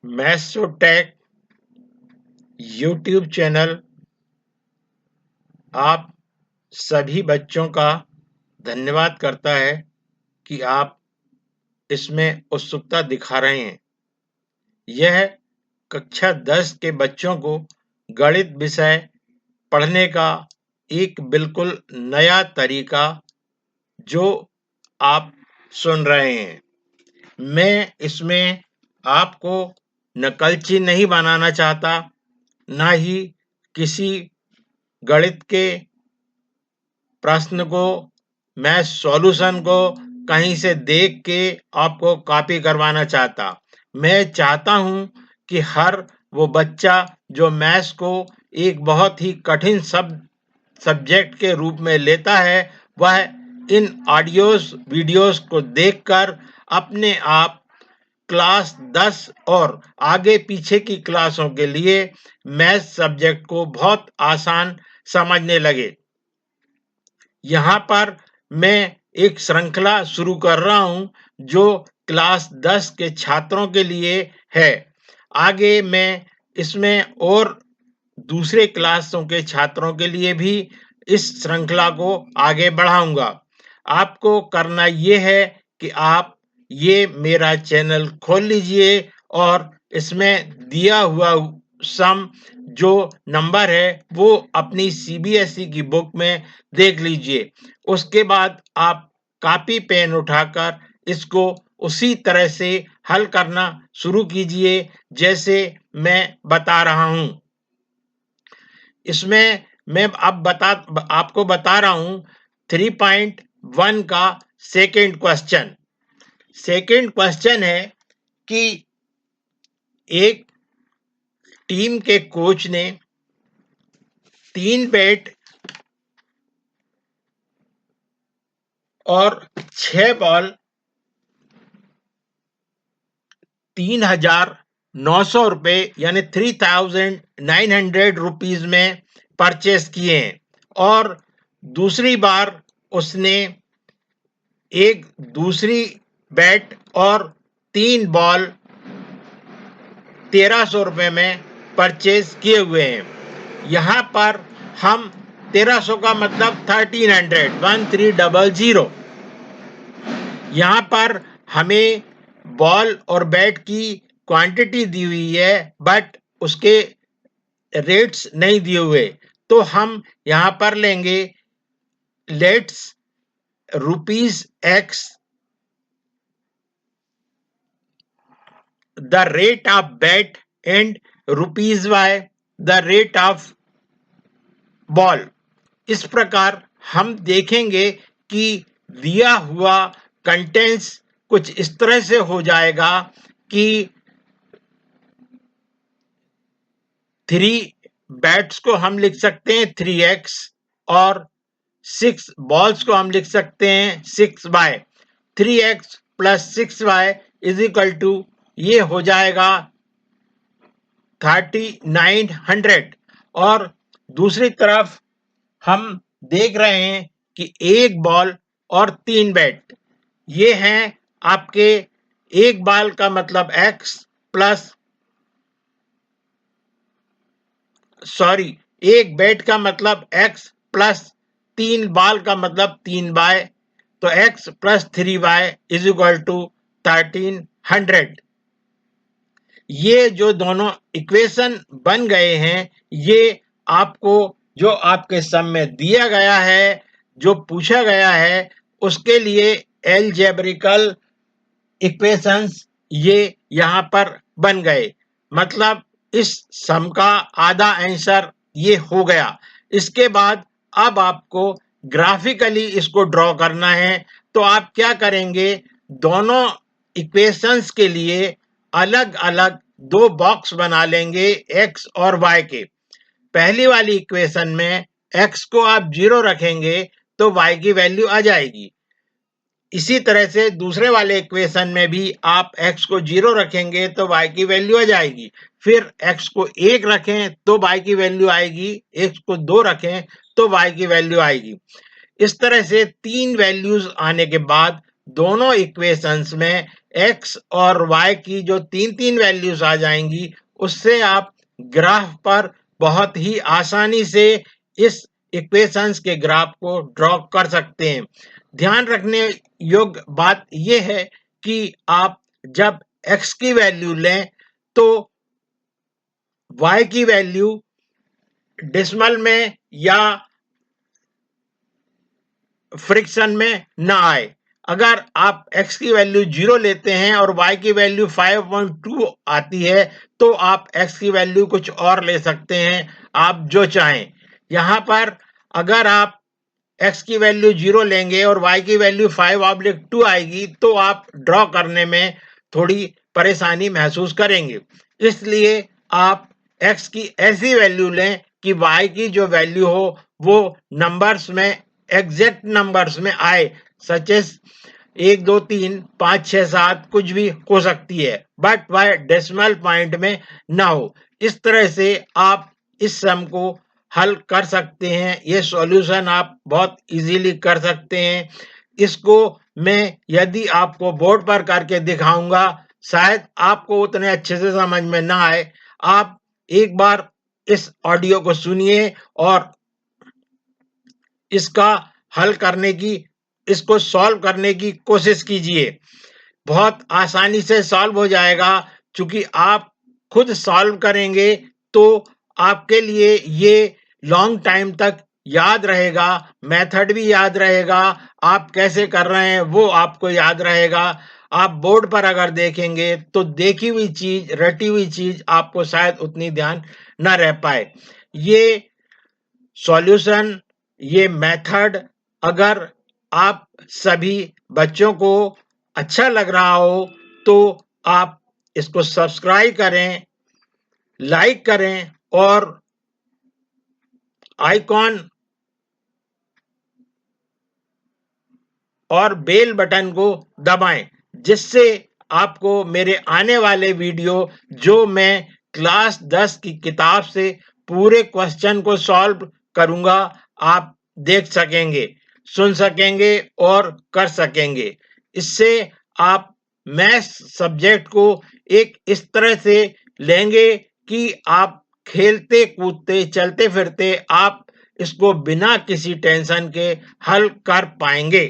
मैथ्सोटेक YouTube channel आप सभी बच्चों का धन्यवाद करता है कि आप इसमें उत्सुकता दिखा रहे हैं। यह कक्षा 10 के बच्चों को गणित विषय पढ़ने का एक बिल्कुल नया तरीका जो आप सुन रहे हैं। मैं इसमें आपको नकलची नहीं बनाना चाहता, ना ही किसी गणित के प्रश्न को, मैं सॉल्यूशन को कहीं से देख के आपको कॉपी करवाना चाहता। मैं चाहता हूं कि हर वो बच्चा जो मैथ्स को एक बहुत ही कठिन सब्जेक्ट के रूप में लेता है, वह इन ऑडियोज वीडियोस को देखकर अपने आप क्लास 10 और आगे पीछे की क्लासों के लिए मैथ सब्जेक्ट को बहुत आसान समझने लगे। यहाँ पर मैं एक श्रृंखला शुरू कर रहा हूं जो क्लास 10 के छात्रों के लिए है। आगे मैं इसमें और दूसरे क्लासों के छात्रों के लिए भी इस श्रृंखला को आगे बढ़ाऊंगा। आपको करना ये है कि आप ये मेरा चैनल खोल लीजिए और इसमें दिया हुआ सम जो नंबर है वो अपनी सीबीएसई की बुक में देख लीजिए। उसके बाद आप कॉपी पेन उठाकर इसको उसी तरह से हल करना शुरू कीजिए जैसे मैं बता रहा हूं। इसमें मैं अब आपको बता रहा हूं 3.1 का सेकेंड क्वेश्चन। सेकेंड क्वेश्चन है कि एक टीम के कोच ने 3 बैट और 6 बॉल 3,900 रुपए यानी 3,900 रुपीज में परचेस किए हैं, और दूसरी बार उसने एक दूसरी बैट और 3 बॉल 1,300 रुपए में परचेज किए हुए हैं। यहाँ पर हम 1,300 का मतलब 1300 यहाँ पर हमें बॉल और बैट की क्वांटिटी दी हुई है बट उसके रेट्स नहीं दिए हुए, तो हम यहाँ पर लेंगे let's ₹X the rate of bet and ₹Y the rate of ball। इस प्रकार हम देखेंगे कि दिया हुआ कंटेंट्स कुछ इस तरह से हो जाएगा कि 3 बैट्स को हम लिख सकते हैं 3x और 6 बॉल्स को हम लिख सकते हैं 6y। 3x plus 6y is equal to ये हो जाएगा 3,900। और दूसरी तरफ हम देख रहे हैं कि 1 बॉल और 3 बैट, ये हैं आपके 1 बॉल का मतलब x प्लस 1 बैट का मतलब x प्लस 3 बॉल का मतलब 3y, तो x plus 3y is equal to 1,300। ये जो दोनों इक्वेशन बन गए हैं, ये आपको जो आपके सम में दिया गया है, जो पूछा गया है, उसके लिए एल्जेब्रिकल इक्वेशंस ये यहाँ पर बन गए। मतलब इस सम का आधा आंसर ये हो गया। इसके बाद अब आपको ग्राफिकली इसको ड्रॉ करना है, तो आप क्या करेंगे, दोनों इक्वेशंस के लिए अलग अलग 2 बॉक्स बना लेंगे x और y के। पहली वाली इक्वेशन में x को आप 0 रखेंगे तो y की वैल्यू आ जाएगी। इसी तरह से दूसरे वाले इक्वेशन में भी आप x को 0 रखेंगे तो y की वैल्यू आ जाएगी। फिर x को 1 रखें तो y की वैल्यू आएगी, x को 2 रखें तो y की वैल्यू आएगी। इस तरह से 3 वैल्यूज आने के बाद दोनों इक्वेशंस में x और y की जो 3-3 वैल्यूज आ जाएंगी, उससे आप ग्राफ पर बहुत ही आसानी से इस इक्वेशंस के ग्राफ को ड्रॉ कर सकते हैं। ध्यान रखने योग्य बात यह है कि आप जब x की वैल्यू लें तो y की वैल्यू डेसिमल में या फ्रैक्शन में ना आए। अगर आप x की वैल्यू 0 लेते हैं और y की वैल्यू 5.2 आती है तो आप x की वैल्यू कुछ और ले सकते हैं, आप जो चाहें। यहाँ पर अगर आप x की वैल्यू 0 लेंगे और y की वैल्यू 5/2 आएगी तो आप ड्रॉ करने में थोड़ी परेशानी महसूस करेंगे। इसलिए आप x की ऐसी वैल्यू लें कि y की जो वैल्यू हो वो नंबर्स में, एग्जैक्ट नंबर्स में आए, सच एज 1, 2, 3, 5, 6, 7 कुछ भी हो सकती है, बट वह डेसिमल पॉइंट में ना हो। इस तरह से आप इस सम को हल कर सकते हैं। ये सॉल्यूशन आप बहुत इजीली कर सकते हैं। इसको मैं यदि आपको बोर्ड पर करके दिखाऊंगा, शायद आपको उतने अच्छे से समझ में ना आए। आप एक बार इस ऑडियो को सुनिए और इसका हल करने की, इसको सॉल्व करने की कोशिश कीजिए। बहुत आसानी से सॉल्व हो जाएगा। चूंकि आप खुद सॉल्व करेंगे तो आपके लिए ये लॉन्ग टाइम तक याद रहेगा, मेथड भी याद रहेगा, आप कैसे कर रहे हैं वो आपको याद रहेगा। आप बोर्ड पर अगर देखेंगे तो देखी हुई चीज, रटी हुई चीज आपको शायद उतनी ध्यान न रह पाए। ये सॉल्यूशन, ये मेथड अगर आप सभी बच्चों को अच्छा लग रहा हो तो आप इसको सब्सक्राइब करें, लाइक करें और आइकॉन और बेल बटन को दबाएं, जिससे आपको मेरे आने वाले वीडियो, जो मैं क्लास 10 की किताब से पूरे क्वेश्चन को सॉल्व करूंगा, आप देख सकेंगे, सुन सकेंगे और कर सकेंगे। इससे आप मैथ्स सब्जेक्ट को एक इस तरह से लेंगे कि आप खेलते कूदते चलते फिरते आप इसको बिना किसी टेंशन के हल कर पाएंगे।